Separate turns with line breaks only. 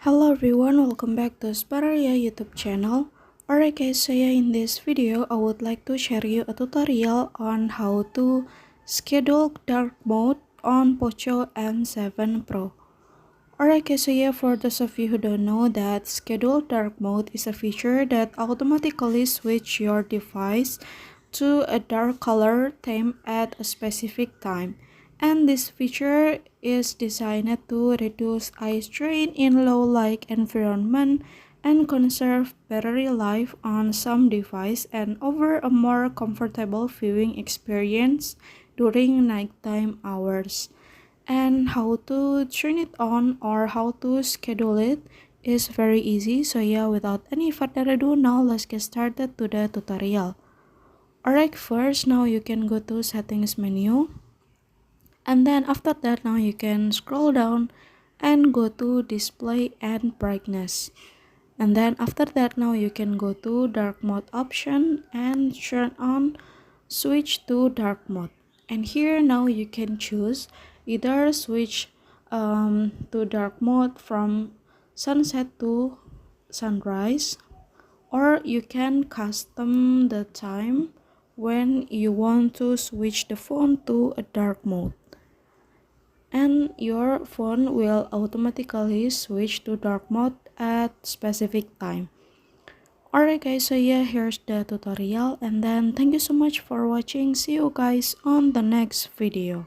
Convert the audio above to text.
Hello everyone, welcome back to Spararia YouTube channel. Alright guys, so yeah, in this video I would like to share you a tutorial on how to schedule dark mode on Poco M7 Pro. Alright guys, so yeah, for those of you who don't know, that schedule dark mode is a feature that automatically switch your device to a dark color theme at a specific time. And this feature is designed to reduce eye strain in low light environment and conserve battery life on some device and offer a more comfortable viewing experience during nighttime hours. And how to turn it on or how to schedule it is very easy. So yeah, without any further ado, now let's get started to the tutorial. Alright, first now you can go to settings menu, and then after that now you can scroll down and go to display and brightness, and then after that now you can go to dark mode option and turn on switch to dark mode. And here now you can choose either switch to dark mode from sunset to sunrise, or you can custom the time when you want to switch the phone to a dark mode, and your phone will automatically switch to dark mode at specific time. Alright guys, so yeah, here's the tutorial, and then thank you so much for watching. See you guys on the next video.